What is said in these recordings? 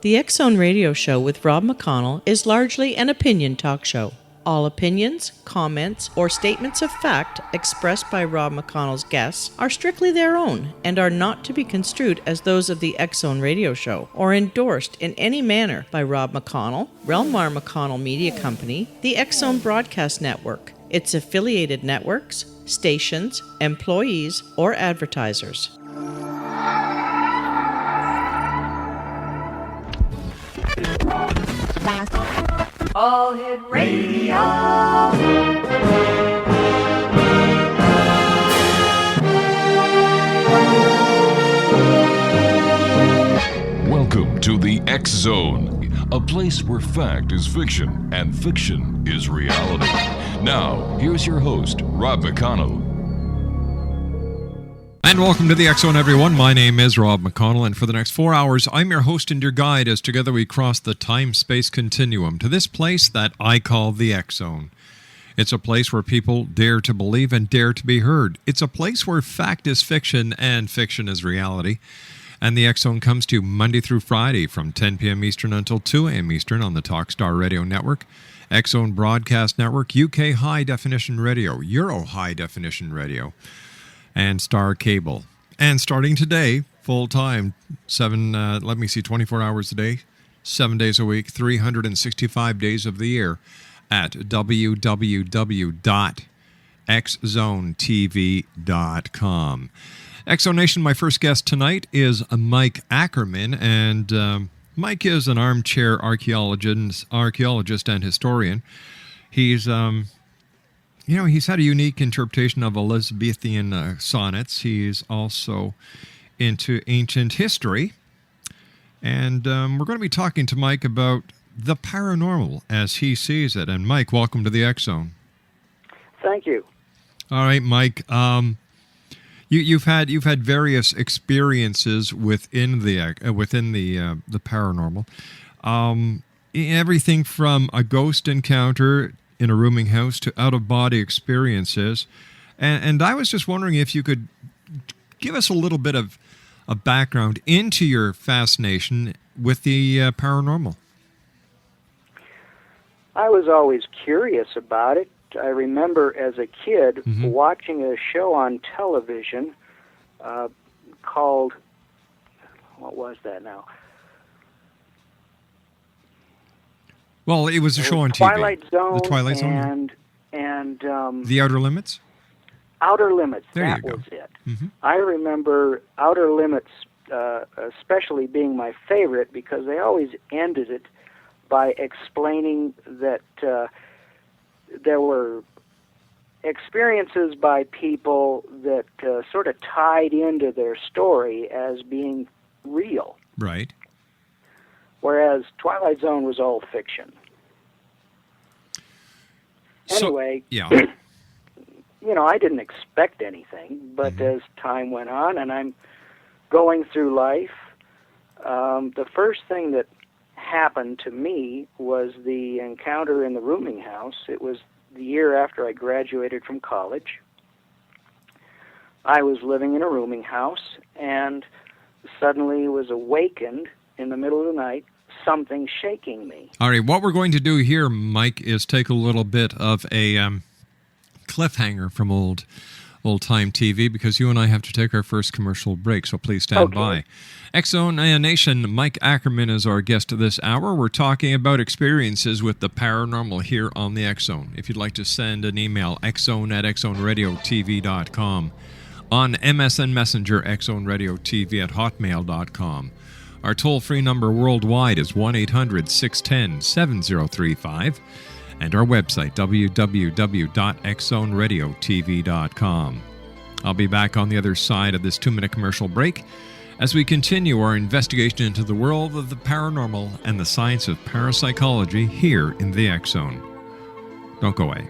The X Zone Radio Show with Rob McConnell is largely an opinion talk show. All opinions, comments, or statements of fact expressed by Rob McConnell's guests are strictly their own and are not to be construed as those of the X Zone Radio Show or endorsed in any manner by Rob McConnell, Relmar McConnell Media Company, the X Zone Broadcast Network, its affiliated networks, stations, employees, or advertisers. All Hit Radio. Welcome to the X Zone, a place where fact is fiction and fiction is reality. Now, here's your host, Rob McConnell. And welcome to the X Zone, everyone. My name is Rob McConnell, and for the next 4 hours, I'm your host and your guide as together we cross the time-space continuum to this place that I call the X Zone. It's a place where people dare to believe and dare to be heard. It's a place where fact is fiction and fiction is reality. And the X Zone comes to you Monday through Friday from 10 p.m. Eastern until 2 a.m. Eastern on the Talkstar Radio Network, X Zone Broadcast Network, UK High Definition Radio, Euro High Definition Radio, and Star Cable. And starting today, full-time, 24 hours a day, 7 days a week, 365 days of the year at www.xzonetv.com. X-Zone Nation, my first guest tonight is Mike Ackerman, and Mike is an armchair archaeologist and historian. He's he's had a unique interpretation of Elizabethan sonnets. He's also into ancient history. And we're going to be talking to Mike about the paranormal as he sees it. And Mike, welcome to the X Zone. Thank you. All right, Mike. You've had various experiences within the paranormal. Everything from a ghost encounter in a rooming house to out-of-body experiences. And I was just wondering if you could give us a little bit of a background into your fascination with the paranormal. I was always curious about it. I remember as a kid watching a show on television called, what was that now? Well, it was a show on TV. Twilight Zone. The Twilight Zone. And The Outer Limits? Outer Limits, that was it. Mm-hmm. I remember Outer Limits especially being my favorite because they always ended it by explaining that there were experiences by people that sort of tied into their story as being real. Right. Whereas Twilight Zone was all fiction. Anyway, yeah. I didn't expect anything, but as time went on and I'm going through life, the first thing that happened to me was the encounter in the rooming house. It was the year after I graduated from college. I was living in a rooming house and suddenly was awakened in the middle of the night, something shaking me. All right, what we're going to do here, Mike, is take a little bit of a cliffhanger from old-time TV because you and I have to take our first commercial break, so please stand by. X Zone Nation, Mike Ackerman is our guest this hour. We're talking about experiences with the paranormal here on the X Zone. If you'd like to send an email, xzone@xzoneradiotv.com. On MSN Messenger, xzoneradiotv@hotmail.com. Our toll-free number worldwide is 1-800-610-7035. And our website, www.xzoneradiotv.com. I'll be back on the other side of this 2-minute commercial break as we continue our investigation into the world of the paranormal and the science of parapsychology here in the X Zone. Don't go away.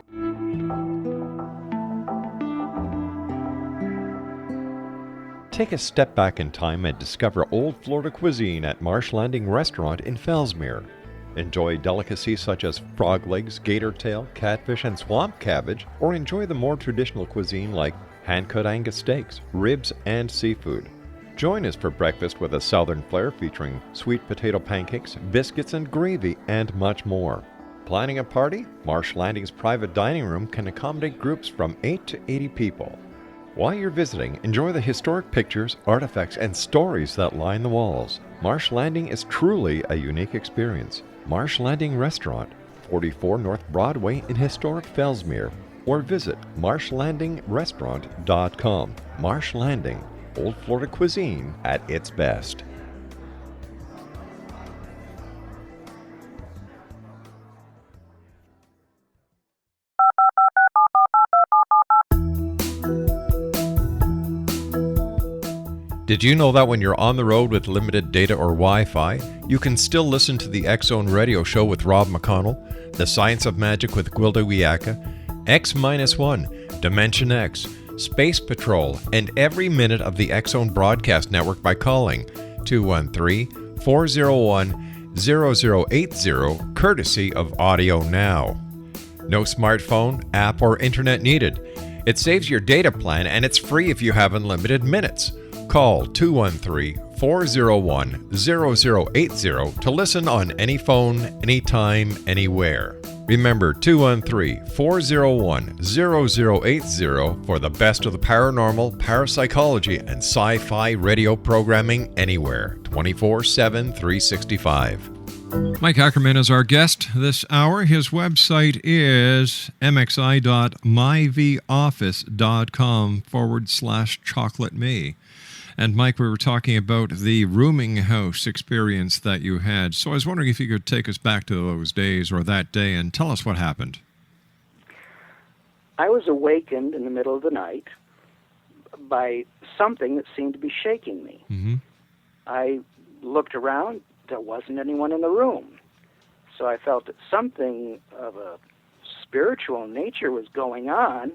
Take a step back in time and discover old Florida cuisine at Marsh Landing Restaurant in Fellsmere. Enjoy delicacies such as frog legs, gator tail, catfish, and swamp cabbage, or enjoy the more traditional cuisine like hand-cut Angus steaks, ribs, and seafood. Join us for breakfast with a southern flair featuring sweet potato pancakes, biscuits and gravy, and much more. Planning a party? Marsh Landing's private dining room can accommodate groups from 8 to 80 people. While you're visiting, enjoy the historic pictures, artifacts, and stories that line the walls. Marsh Landing is truly a unique experience. Marsh Landing Restaurant, 44 North Broadway in historic Fellsmere, or visit marshlandingrestaurant.com. Marsh Landing, Old Florida cuisine at its best. Did you know that when you're on the road with limited data or Wi-Fi, you can still listen to the X-Zone Radio Show with Rob McConnell, The Science of Magic with Gwilda Wiyaka, X-1, Dimension X, Space Patrol, and every minute of the X-Zone broadcast network by calling 213-401-0080, courtesy of Audio Now. No smartphone, app, or internet needed. It saves your data plan and it's free if you have unlimited minutes. Call 213-401-0080 to listen on any phone, anytime, anywhere. Remember 213-401-0080 for the best of the paranormal, parapsychology, and sci-fi radio programming anywhere, 24/7, 365. Mike Ackerman is our guest this hour. His website is mxi.myvoffice.com/chocolate-me. And Mike, we were talking about the rooming house experience that you had. So I was wondering if you could take us back to those days or that day and tell us what happened. I was awakened in the middle of the night by something that seemed to be shaking me. Mm-hmm. I looked around. There wasn't anyone in the room. So I felt that something of a spiritual nature was going on.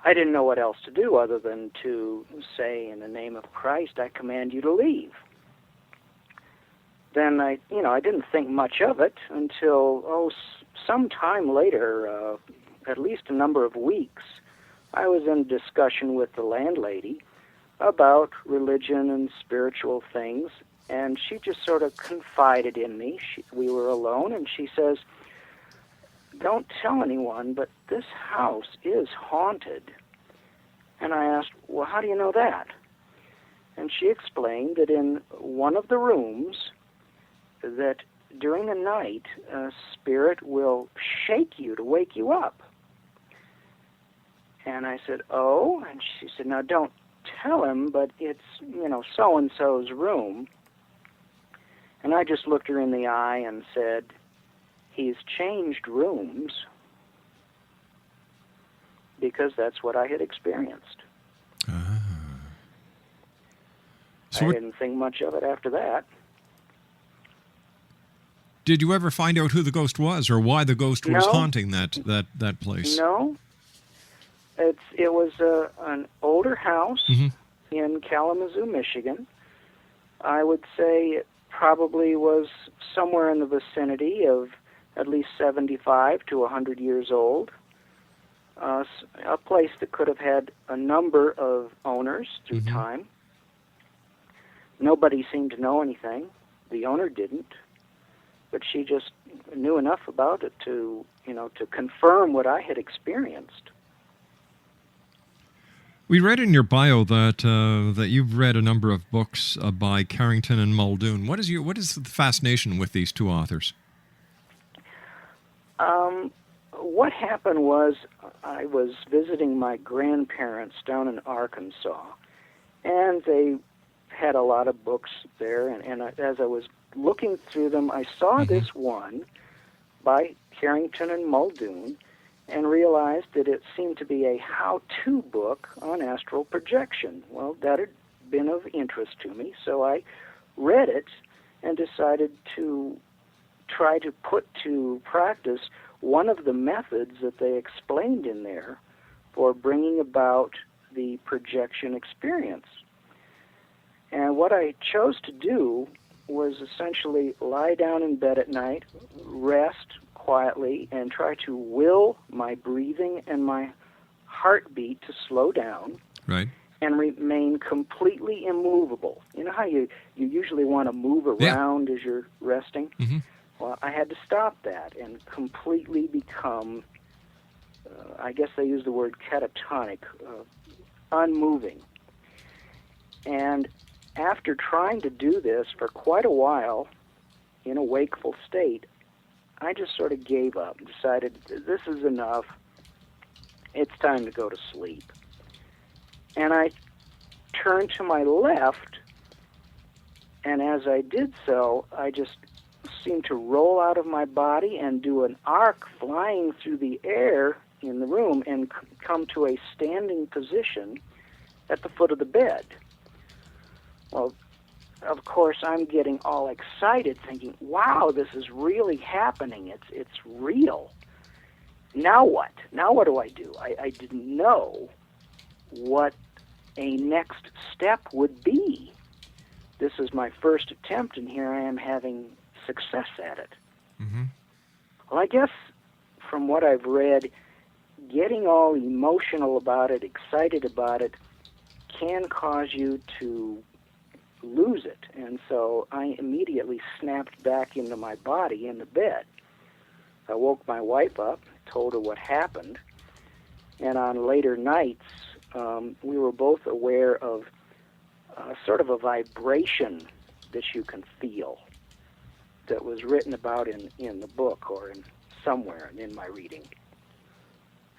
I didn't know what else to do other than to say, in the name of Christ, I command you to leave. Then I didn't think much of it until, some time later, at least a number of weeks, I was in discussion with the landlady about religion and spiritual things, and she just sort of confided in me. We were alone, and she says, "Don't tell anyone, but this house is haunted." And I asked, "Well, how do you know that?" And she explained that in one of the rooms, that during the night, a spirit will shake you to wake you up. And I said, "Oh?" And she said, "Now, don't tell him, but it's, so-and-so's room." And I just looked her in the eye and said, "He's changed rooms," because that's what I had experienced. So I didn't think much of it after that. Did you ever find out who the ghost was or why the ghost was No. haunting that place? No. It was an older house in Kalamazoo, Michigan. I would say it probably was somewhere in the vicinity of at least 75 to 100 years old. A place that could have had a number of owners through time. Nobody seemed to know anything. The owner didn't. But she just knew enough about it to confirm what I had experienced. We read in your bio that you've read a number of books by Carrington and Muldoon. What is the fascination with these two authors? What happened was I was visiting my grandparents down in Arkansas, and they had a lot of books there, and as I was looking through them, I saw this one by Carrington and Muldoon and realized that it seemed to be a how-to book on astral projection. Well, that had been of interest to me, so I read it and decided to try to put to practice one of the methods that they explained in there for bringing about the projection experience. And what I chose to do was essentially lie down in bed at night, rest quietly, and try to will my breathing and my heartbeat to slow down. Right. and remain completely immovable. You know how you usually want to move around as you're resting? Mm-hmm. Well, I had to stop that and completely become, I guess they use the word catatonic, unmoving. And after trying to do this for quite a while in a wakeful state, I just sort of gave up and decided, this is enough. It's time to go to sleep. And I turned to my left, and as I did so, I just seemed to roll out of my body and do an arc flying through the air in the room and come to a standing position at the foot of the bed. Well, of course, I'm getting all excited, thinking, wow, this is really happening. It's real. Now what? Now what do I do? I didn't know what a next step would be. This is my first attempt, and here I am having success at it. Mm-hmm. Well, I guess from what I've read, getting all emotional about it, excited about it, can cause you to lose it. And so I immediately snapped back into my body in the bed. I woke my wife up, told her what happened, and on later nights, we were both aware of sort of a vibration that you can feel that was written about in the book or in somewhere in my reading.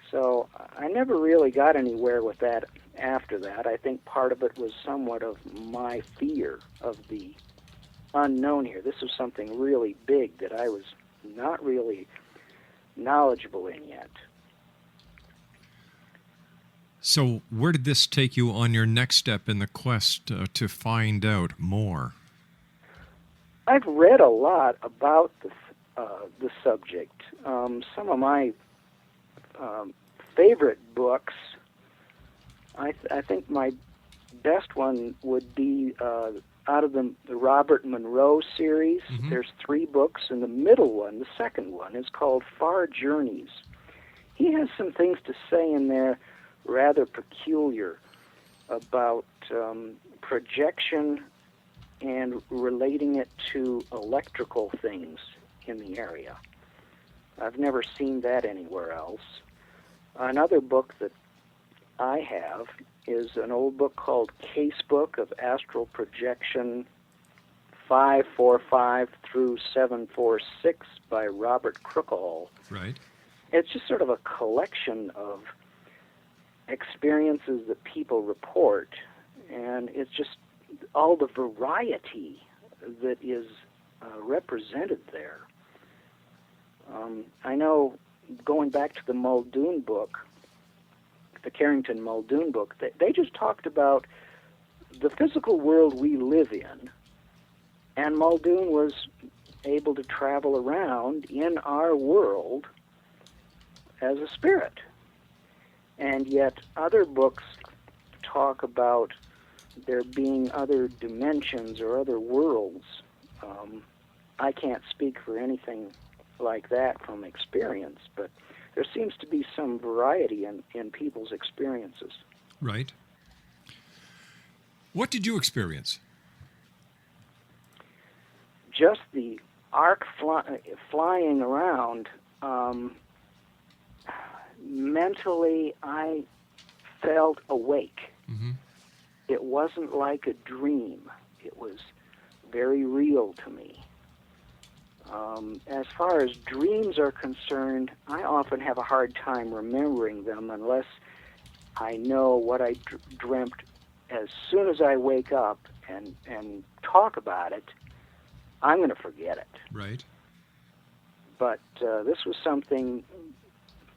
So I never really got anywhere with that after that. I think part of it was somewhat of my fear of the unknown here. This was something really big that I was not really knowledgeable in yet. So where did this take you on your next step in the quest to find out more? I've read a lot about the subject. Some of my favorite books, I think my best one would be out of the Robert Monroe series. Mm-hmm. There's 3 books, and the middle one, the second one, is called Far Journeys. He has some things to say in there rather peculiar about projection and relating it to electrical things in the area. I've never seen that anywhere else. Another book that I have is an old book called Casebook of Astral Projection 545 through 746 by Robert Crookall. Right. It's just sort of a collection of experiences that people report, and it's just all the variety that is represented there. I know, going back to the Muldoon book, the Carrington Muldoon book, they just talked about the physical world we live in, and Muldoon was able to travel around in our world as a spirit. And yet other books talk about there being other dimensions or other worlds. I can't speak for anything like that from experience, but there seems to be some variety in people's experiences. Right. What did you experience? Just the arc flying around. Mentally, I felt awake. Mm-hmm. It wasn't like a dream. It was very real to me. As far as dreams are concerned, I often have a hard time remembering them unless I know what I dreamt as soon as I wake up and talk about it. I'm going to forget it. Right. But this was something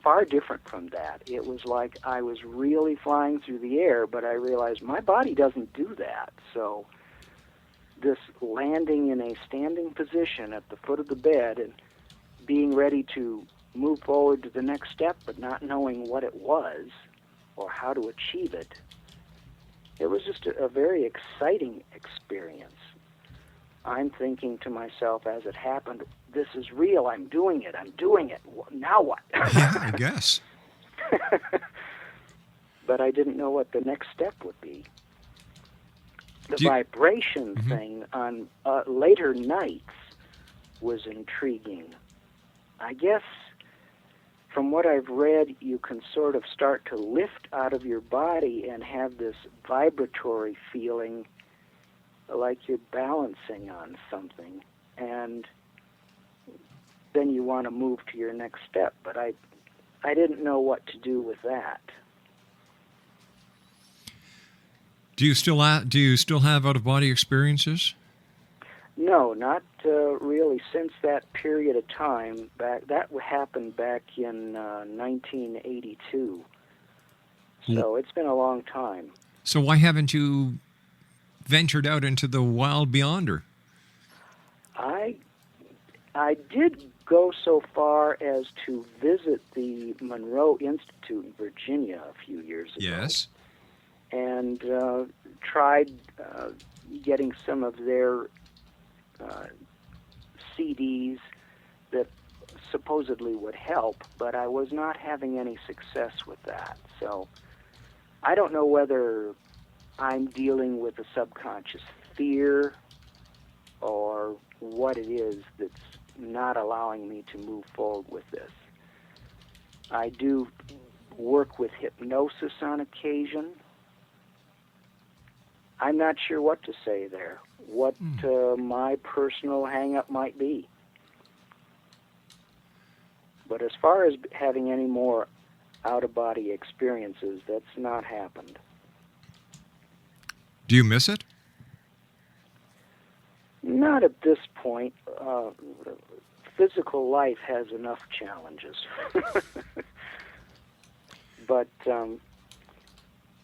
far different from that. It was like I was really flying through the air, but I realized my body doesn't do that. So this landing in a standing position at the foot of the bed and being ready to move forward to the next step, but not knowing what it was or how to achieve it, it was just a very exciting experience. I'm thinking to myself as it happened, this is real, I'm doing it. Now what? Yeah, I guess. but I didn't know what the next step would be. The Do you- vibration thing on later nights was intriguing. I guess from what I've read, you can sort of start to lift out of your body and have this vibratory feeling like you're balancing on something. And then you want to move to your next step. But I didn't know what to do with that. Do you still have out-of-body experiences? No, not really. Since that period of time, that happened back in 1982. So it's been a long time. So why haven't you ventured out into the wild beyonder? I did go so far as to visit the Monroe Institute in Virginia a few years ago. Yes. And tried getting some of their CDs that supposedly would help, but I was not having any success with that. So I don't know whether I'm dealing with a subconscious fear or what it is that's not allowing me to move forward with this. I do work with hypnosis on occasion. I'm not sure what to say there, what my personal hang-up might be. But as far as having any more out-of-body experiences, that's not happened. Do you miss it? Not at this point. Physical life has enough challenges. But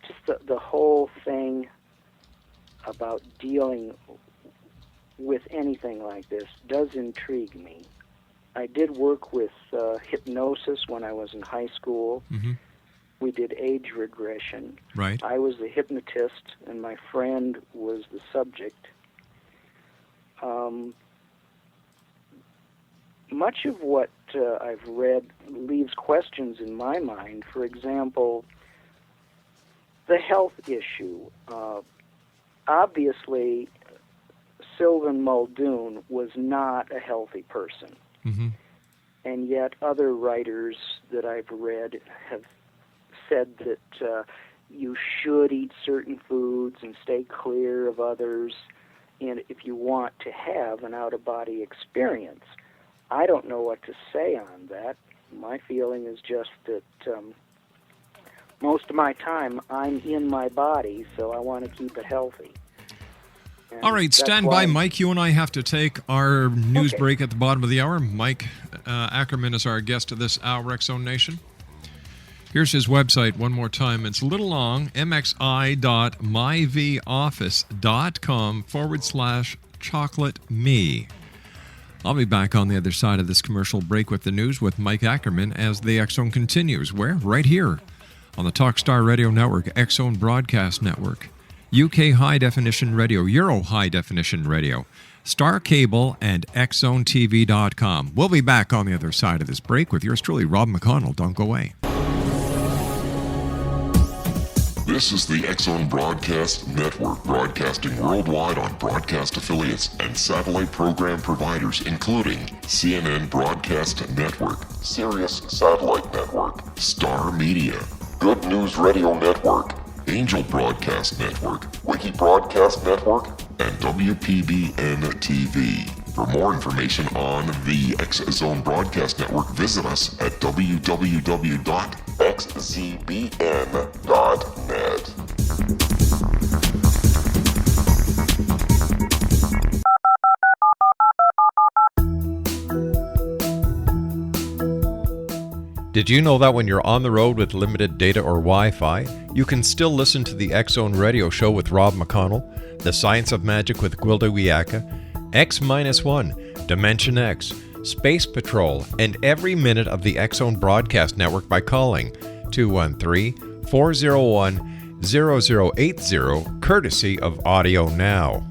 just the whole thing about dealing with anything like this does intrigue me. I did work with hypnosis when I was in high school. Mm-hmm. We did age regression. Right. I was the hypnotist, and my friend was the subject. Much of what I've read leaves questions in my mind. For example, the health issue. Obviously, Sylvan Muldoon was not a healthy person. Mm-hmm. And yet other writers that I've read have said that you should eat certain foods and stay clear of others, and if you want to have an out-of-body experience. I don't know what to say on that. My feeling is just that most of my time I'm in my body, so I want to keep it healthy. And All right, stand by, Mike. You and I have to take our news break at the bottom of the hour. Mike Ackerman is our guest of this hour, X-Zone Nation. Here's his website one more time. It's a little long, mxi.myvoffice.com/chocolate-me. I'll be back on the other side of this commercial break with the news with Mike Ackerman as the X-Zone continues. Where? Right here on the Talkstar Radio Network, X-Zone Broadcast Network, UK High Definition Radio, Euro High Definition Radio, Star Cable, and XZoneTV.com. We'll be back on the other side of this break with yours truly, Rob McConnell. Don't go away. This is the X-Zone Broadcast Network, broadcasting worldwide on broadcast affiliates and satellite program providers, including CNN Broadcast Network, Sirius Satellite Network, Star Media, Good News Radio Network, Angel Broadcast Network, Wiki Broadcast Network, and WPBN TV. For more information on the X-Zone Broadcast Network, visit us at www.xzbn.net. Did you know that when you're on the road with limited data or Wi-Fi, you can still listen to the X-Zone Radio Show with Rob McConnell, The Science of Magic with Gwilda Wiyaka, X-1, Dimension X, Space Patrol, and every minute of the X-Zone Broadcast Network by calling 213-401-0080, courtesy of Audio Now.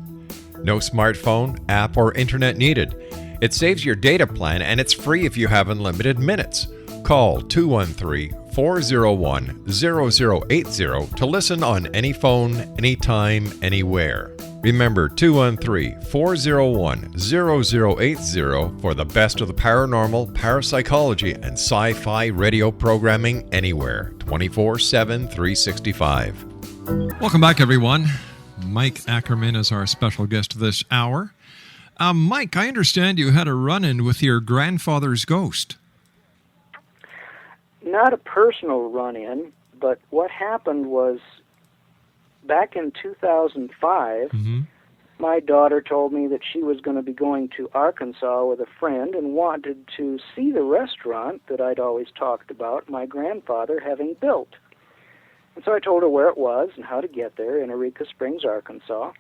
No smartphone, app, or internet needed. It saves your data plan, and it's free if you have unlimited minutes. Call 213-401-0080 213-401-0080 to listen on any phone, anytime, anywhere. Remember 213-401-0080 for the best of the paranormal, parapsychology, and sci-fi radio programming anywhere, 24/7, 365. Welcome back, everyone. Mike Ackerman is our special guest this hour. Mike, I understand you had a run-in with your grandfather's ghost. Not a personal run-in, but what happened was back in 2005, my daughter told me that she was going to be going to Arkansas with a friend and wanted to see the restaurant that I'd always talked about my grandfather having built. And so I told her where it was and how to get there in Eureka Springs, Arkansas.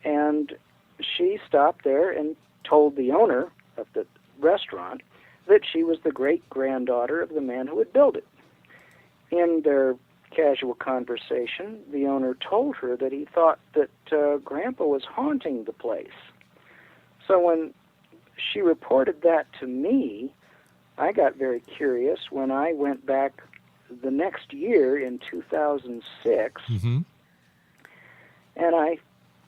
And she stopped there and told the owner of the restaurant that she was the great-granddaughter of the man who had built it. In their casual conversation, the owner told her that he thought that Grandpa was haunting the place. So when she reported that to me, I got very curious when I went back the next year in 2006, and I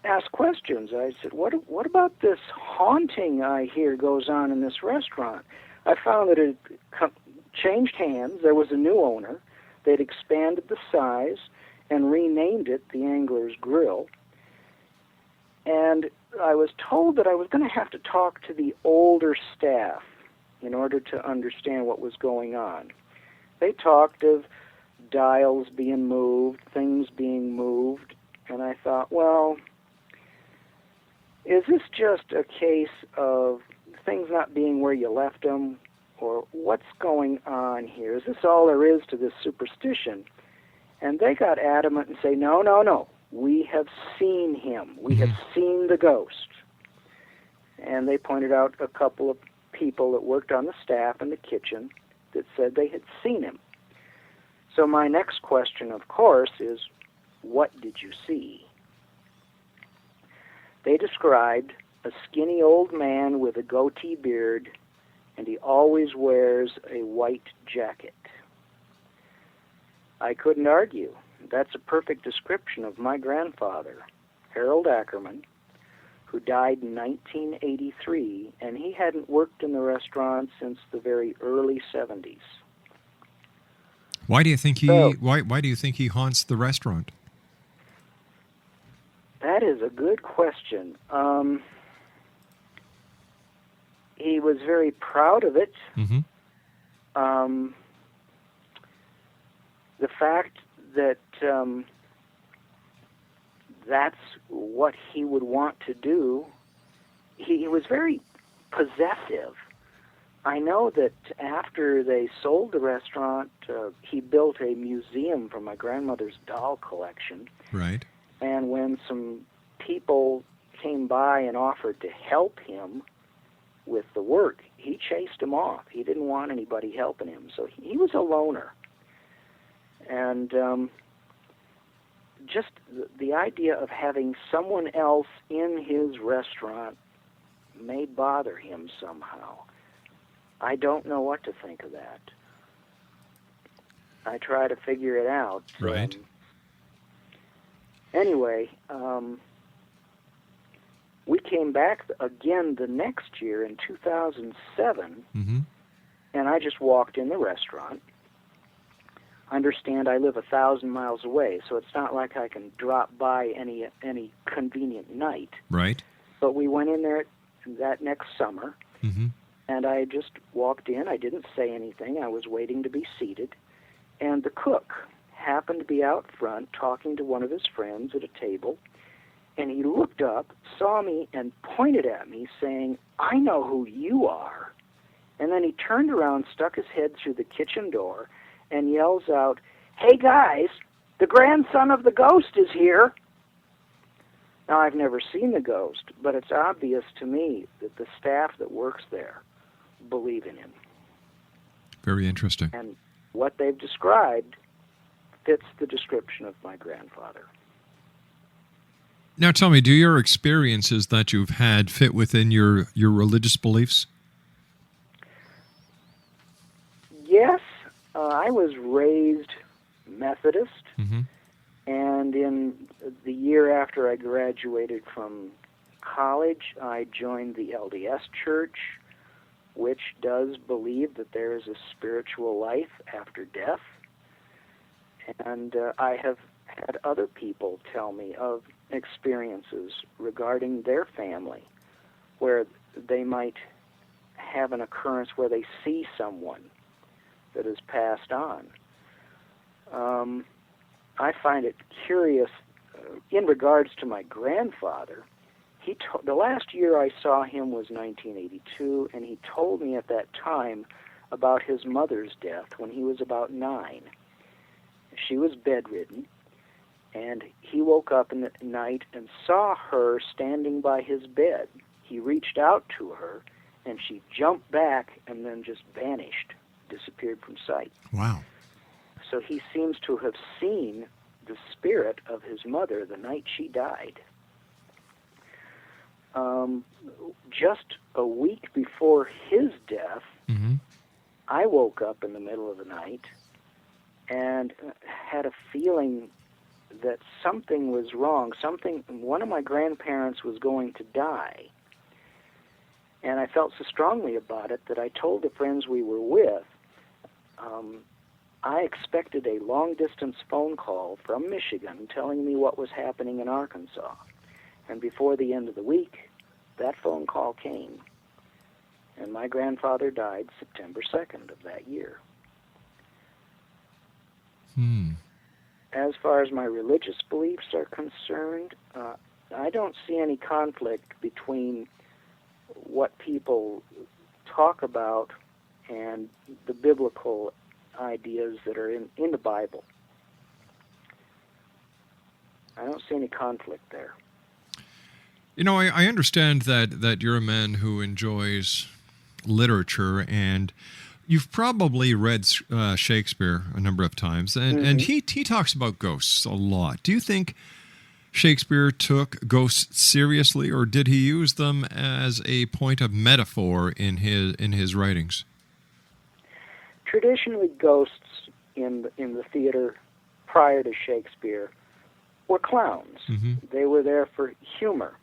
asked questions. I said, what about this haunting I hear goes on in this restaurant? I found that it changed hands. There was a new owner. They'd expanded the size and renamed it the Angler's Grill. And I was told that I was going to have to talk to the older staff in order to understand what was going on. They talked of dials being moved, things being moved, and I thought, well, is this just a case of things not being where you left them, or what's going on here? Is this all there is to this superstition? And they got adamant and say, no, we have seen him. We have seen the ghost. And they pointed out a couple of people that worked on the staff in the kitchen that said they had seen him. So my next question, of course, is, what did you see? They described a skinny old man with a goatee beard, and he always wears a white jacket. I couldn't argue. That's a perfect description of my grandfather, Harold Ackerman, who died in 1983, and he hadn't worked in the restaurant since the very early 70s. Why do you think he haunts the restaurant? That is a good question. He was very proud of it. The fact that that's what he would want to do, he was very possessive. I know that after they sold the restaurant, he built a museum from my grandmother's doll collection. Right. And when some people came by and offered to help him with the work, he chased them off. He didn't want anybody helping him, so he was a loner. And just the idea of having someone else in his restaurant may bother him somehow. I don't know what to think of that. I try to figure it out. Right. Anyway, we came back again the next year in 2007, and I just walked in the restaurant. Understand I live 1,000 miles away, so it's not like I can drop by any convenient night. Right. But we went in there that next summer, and I just walked in. I didn't say anything. I was waiting to be seated, and the cook happened to be out front talking to one of his friends at a table, and he looked up, saw me, and pointed at me, saying, "I know who you are." And then he turned around, stuck his head through the kitchen door, and yells out, "Hey guys, the grandson of the ghost is here." Now, I've never seen the ghost, but it's obvious to me that the staff that works there believe in him. Very interesting. And what they've described fits the description of my grandfather. Now tell me, do your experiences that you've had fit within your religious beliefs? Yes. I was raised Methodist, Mm-hmm. and in the year after I graduated from college, I joined the LDS Church, which does believe that there is a spiritual life after death. And I have had other people tell me of experiences regarding their family where they might have an occurrence where they see someone that has passed on. I find it curious in regards to my grandfather. The last year I saw him was 1982, and he told me at that time about his mother's death when he was about 9. She was bedridden, and he woke up in the night and saw her standing by his bed. He reached out to her, and she jumped back and then just vanished, disappeared from sight. Wow. So he seems to have seen the spirit of his mother the night she died. Just a week before his death, Mm-hmm. I woke up in the middle of the night and had a feeling that something was wrong. One of my grandparents was going to die. And I felt so strongly about it that I told the friends we were with, I expected a long-distance phone call from Michigan telling me what was happening in Arkansas. And before the end of the week, that phone call came. And my grandfather died September 2nd of that year. As far as my religious beliefs are concerned, I don't see any conflict between what people talk about and the biblical ideas that are in the Bible. I don't see any conflict there. You know, I understand that you're a man who enjoys literature, and you've probably read Shakespeare a number of times, and he talks about ghosts a lot. Do you think Shakespeare took ghosts seriously, or did he use them as a point of metaphor in his writings? Traditionally, ghosts in the theater prior to Shakespeare were clowns. Mm-hmm. They were there for humor.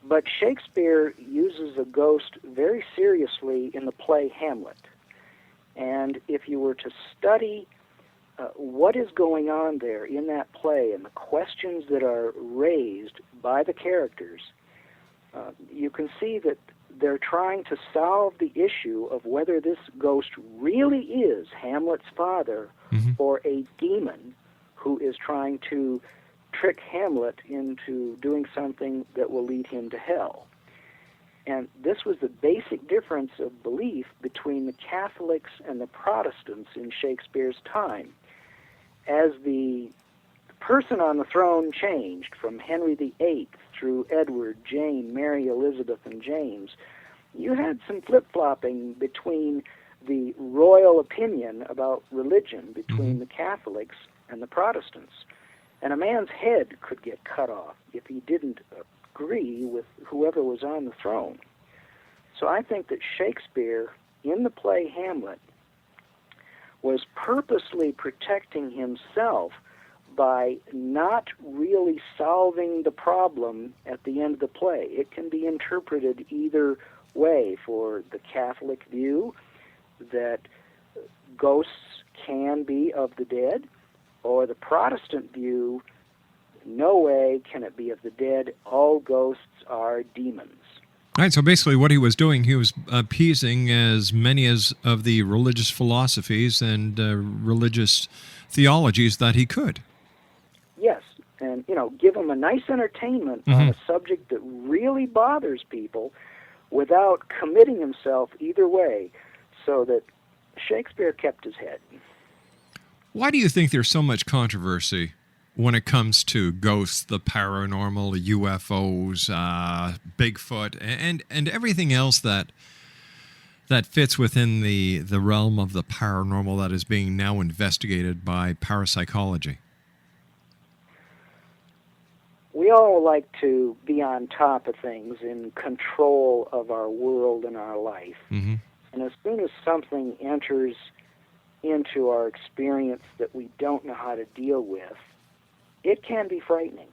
But Shakespeare uses a ghost very seriously in the play Hamlet. And if you were to study what is going on there in that play and the questions that are raised by the characters, you can see that they're trying to solve the issue of whether this ghost really is Hamlet's father or a demon who is trying to trick Hamlet into doing something that will lead him to hell. And this was the basic difference of belief between the Catholics and the Protestants in Shakespeare's time. As the person on the throne changed from Henry VIII through Edward, Jane, Mary, Elizabeth, and James, you had some flip-flopping between the royal opinion about religion between the Catholics and the Protestants. And a man's head could get cut off if he didn't agree with whoever was on the throne. So I think that Shakespeare, in the play Hamlet, was purposely protecting himself by not really solving the problem at the end of the play. It can be interpreted either way. For the Catholic view, that ghosts can be of the dead, or the Protestant view, no way can it be of the dead, all ghosts are demons. All right, so basically what he was doing, he was appeasing as many as of the religious philosophies and religious theologies that he could. Yes, and, give them a nice entertainment on a subject that really bothers people without committing himself either way, so that Shakespeare kept his head. Why do you think there's so much controversy when it comes to ghosts, the paranormal, UFOs, Bigfoot, and everything else that fits within the realm of the paranormal that is being now investigated by parapsychology? We all like to be on top of things, in control of our world and our life. And as soon as something enters into our experience that we don't know how to deal with, it can be frightening.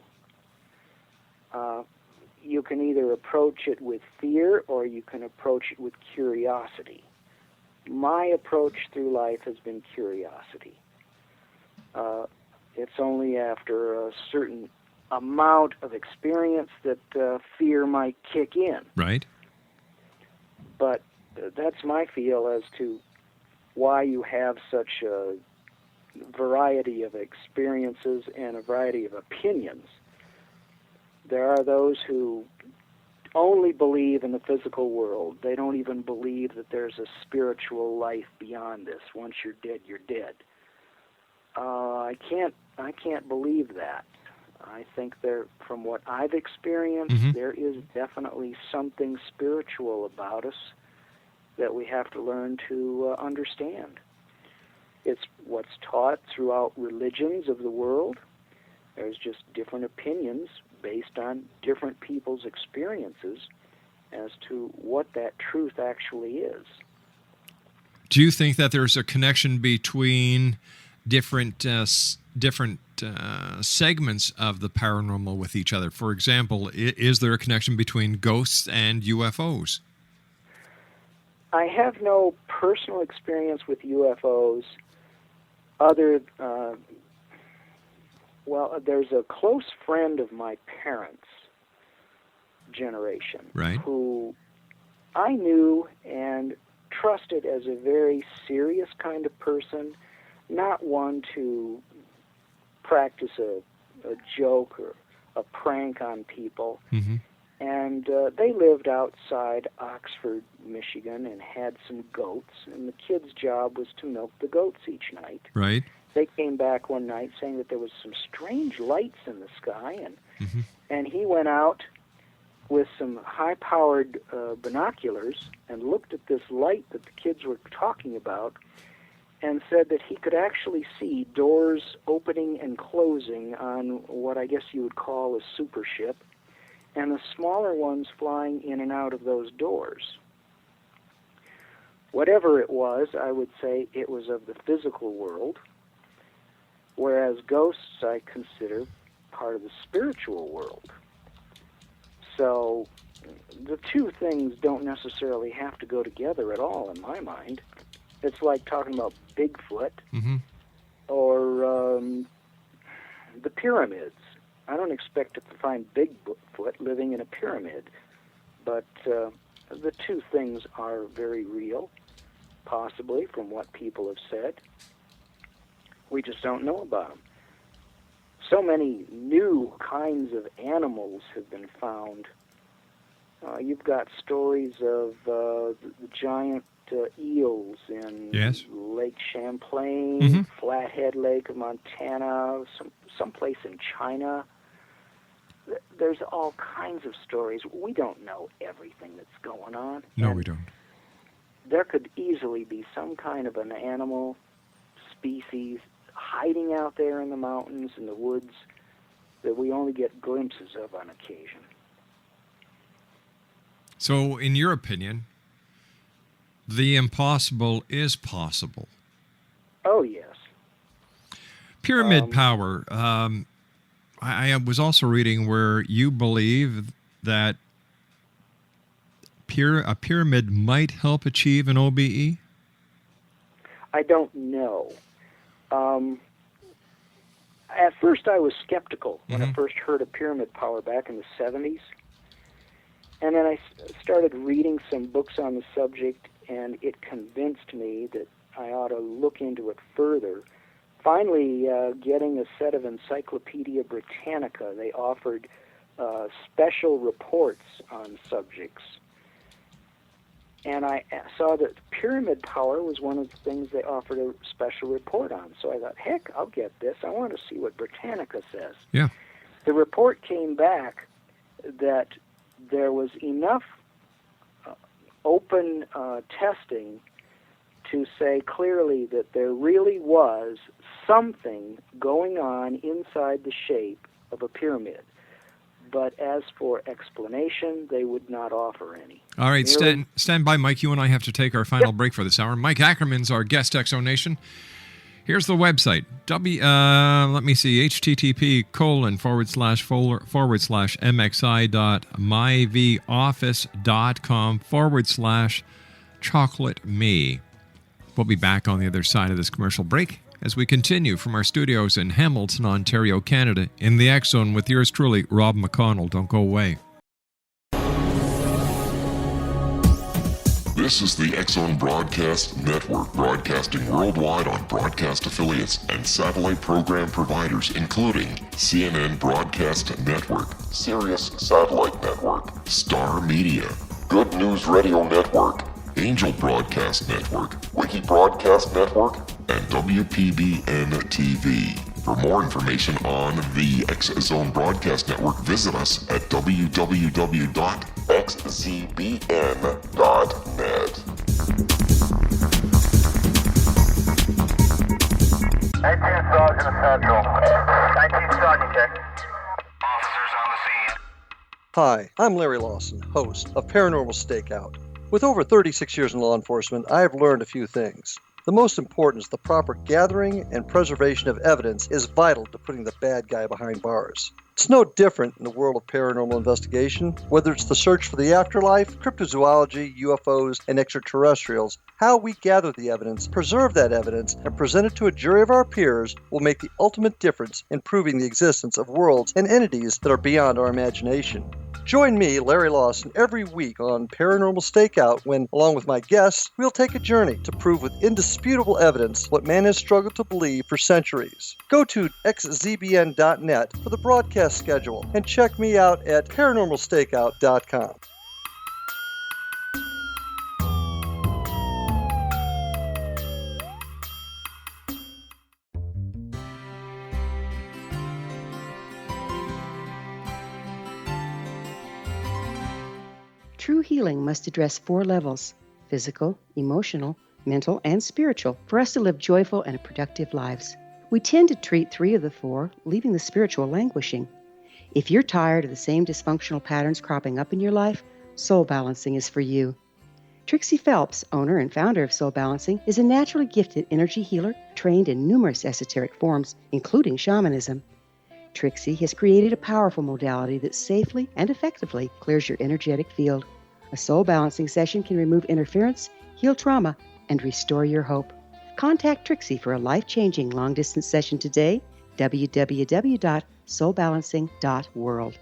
You can either approach it with fear or you can approach it with curiosity. My approach through life has been curiosity. It's only after a certain amount of experience that fear might kick in. Right. But that's my feel as to why you have such a variety of experiences and a variety of opinions. There are those who only believe in the physical world. They don't even believe that there's a spiritual life beyond this. Once you're dead, you're dead. I can't believe that. I think from what I've experienced, there is definitely something spiritual about us that we have to learn to understand. It's what's taught throughout religions of the world. There's just different opinions based on different people's experiences as to what that truth actually is. Do you think that there's a connection between different segments of the paranormal with each other? For example, is there a connection between ghosts and UFOs? I have no personal experience with UFOs other there's a close friend of my parents' generation, right, who I knew and trusted as a very serious kind of person, not one to practice a joke or a prank on people. And they lived outside Oxford, Michigan, and had some goats, and the kid's job was to milk the goats each night. Right. They came back one night saying that there was some strange lights in the sky, and he went out with some high-powered binoculars and looked at this light that the kids were talking about and said that he could actually see doors opening and closing on what I guess you would call a super ship, and the smaller ones flying in and out of those doors. Whatever it was, I would say it was of the physical world, whereas ghosts I consider part of the spiritual world. So the two things don't necessarily have to go together at all in my mind. It's like talking about Bigfoot or the pyramids. I don't expect to find Bigfoot living in a pyramid, but the two things are very real, possibly, from what people have said. We just don't know about them. So many new kinds of animals have been found. You've got stories of the giant eels in Lake Champlain, Flathead Lake of Montana, someplace in China. There's all kinds of stories. We don't know everything that's going on. No, we don't. There could easily be some kind of an animal species hiding out there in the mountains and the woods that we only get glimpses of on occasion. So, in your opinion, the impossible is possible? Oh, yes. Pyramid power. I was also reading where you believe that a pyramid might help achieve an OBE? I don't know. At first I was skeptical when I first heard of pyramid power back in the 70s. And then I started reading some books on the subject, and it convinced me that I ought to look into it further. Finally, getting a set of Encyclopedia Britannica, they offered special reports on subjects. And I saw that pyramid power was one of the things they offered a special report on. So I thought, heck, I'll get this. I want to see what Britannica says. Yeah. The report came back that there was enough open testing to say clearly that there really was something going on inside the shape of a pyramid. But as for explanation, they would not offer any. All right, stand by, Mike. You and I have to take our final break for this hour. Mike Ackerman's our guest, Exonation. Here's the website. http://mxi.myvoffice.com/chocolate-me. We'll be back on the other side of this commercial break as we continue from our studios in Hamilton, Ontario, Canada, in the X Zone with yours truly, Rob McConnell. Don't go away. This is the X-Zone Broadcast Network, broadcasting worldwide on broadcast affiliates and satellite program providers, including CNN Broadcast Network, Sirius Satellite Network, Star Media, Good News Radio Network, Angel Broadcast Network, Wiki Broadcast Network, and WPBN TV. For more information on the X-Zone Broadcast Network, visit us at www.xzbn.net. 19 Sergeant Central. 19 Sergeant, check. Officers on the scene. Hi, I'm Larry Lawson, host of Paranormal Stakeout. With over 36 years in law enforcement, I have learned a few things. The most important is the proper gathering and preservation of evidence is vital to putting the bad guy behind bars. It's no different in the world of paranormal investigation, whether it's the search for the afterlife, cryptozoology, UFOs, and extraterrestrials. How we gather the evidence, preserve that evidence, and present it to a jury of our peers will make the ultimate difference in proving the existence of worlds and entities that are beyond our imagination. Join me, Larry Lawson, every week on Paranormal Stakeout when, along with my guests, we'll take a journey to prove with indisputable evidence what man has struggled to believe for centuries. Go to xzbn.net for the broadcast schedule and check me out at paranormalstakeout.com. True healing must address 4 levels: physical, emotional, mental, and spiritual, for us to live joyful and productive lives. We tend to treat 3 of the 4, leaving the spiritual languishing. If you're tired of the same dysfunctional patterns cropping up in your life, Soul Balancing is for you. Trixie Phelps, owner and founder of Soul Balancing, is a naturally gifted energy healer trained in numerous esoteric forms, including shamanism. Trixie has created a powerful modality that safely and effectively clears your energetic field. A soul balancing session can remove interference, heal trauma, and restore your hope. Contact Trixie for a life-changing long-distance session today. www.soulbalancing.world.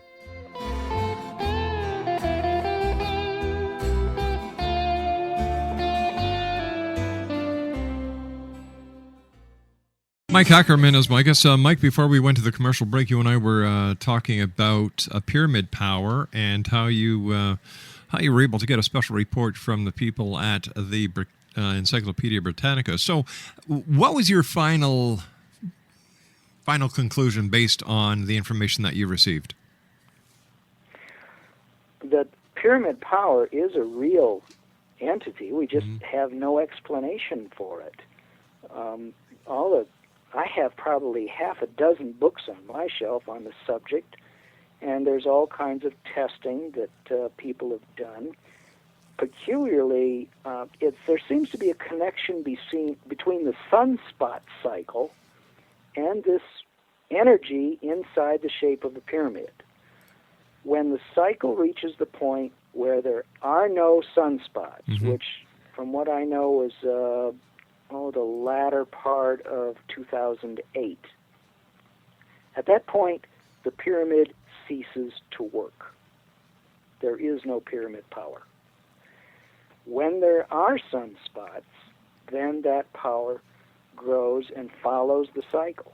Mike Ackerman is my guest. Mike, before we went to the commercial break, you and I were talking about pyramid power and how you were able to get a special report from the people at the Encyclopedia Britannica. So what was your final conclusion based on the information that you received? That pyramid power is a real entity. We just have no explanation for it. I have probably half a dozen books on my shelf on the subject, and there's all kinds of testing that people have done. Peculiarly, there seems to be a connection between the sunspot cycle and this energy inside the shape of the pyramid. When the cycle reaches the point where there are no sunspots, which, from what I know, was the latter part of 2008. At that point, the pyramid ceases to work. There is no pyramid power. When there are sunspots, then that power grows and follows the cycle.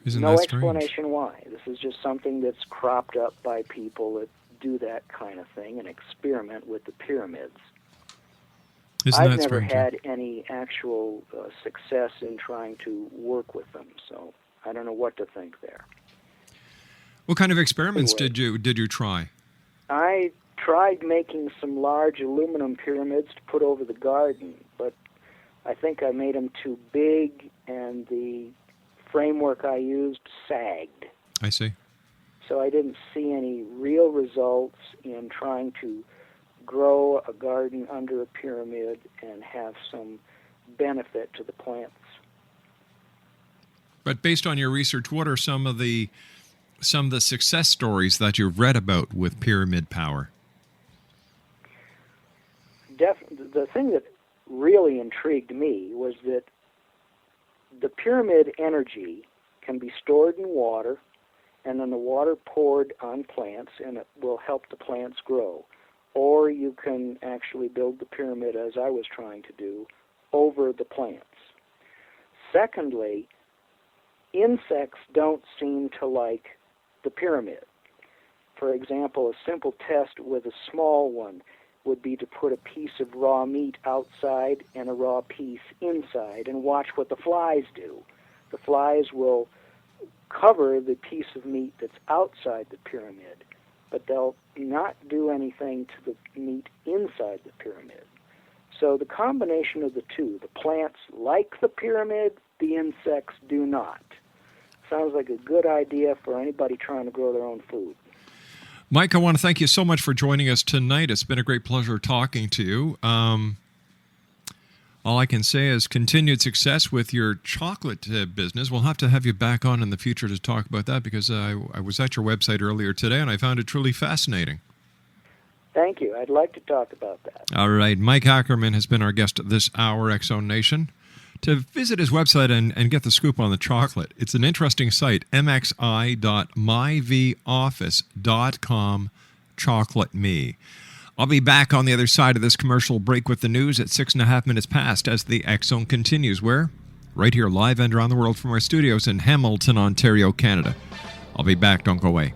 Isn't no that strange? Explanation why. This is just something that's cropped up by people that do that kind of thing and experiment with the pyramids. I've never had any actual success in trying to work with them, so I don't know what to think there. What kind of experiments did you try? I tried making some large aluminum pyramids to put over the garden, but I think I made them too big, and the framework I used sagged. I see. so I didn't see any real results in trying to grow a garden under a pyramid and have some benefit to the plants. But based on your research, what are some of the success stories that you've read about with pyramid power? The thing that really intrigued me was that the pyramid energy can be stored in water, and then the water poured on plants, and it will help the plants grow. Or you can actually build the pyramid, as I was trying to do, over the plants. Secondly, insects don't seem to like the pyramid. For example, a simple test with a small one would be to put a piece of raw meat outside and a raw piece inside and watch what the flies do. The flies will cover the piece of meat that's outside the pyramid, but they'll not do anything to the meat inside the pyramid. So the combination of the two, the plants like the pyramid, the insects do not. Sounds like a good idea for anybody trying to grow their own food. Mike, I want to thank you so much for joining us tonight. It's been a great pleasure talking to you. All I can say is continued success with your chocolate business. We'll have to have you back on in the future to talk about that, because I was at your website earlier today and I found it truly fascinating. Thank you. I'd like to talk about that. All right. Mike Ackerman has been our guest this hour, X-Zone Nation. To visit his website and get the scoop on the chocolate, it's an interesting site, mxi.myvoffice.com, chocolate me. I'll be back on the other side of this commercial break with the news at 6.5 minutes past as the X-Zone continues. Where? Right here, live and around the world from our studios in Hamilton, Ontario, Canada. I'll be back. Don't go away.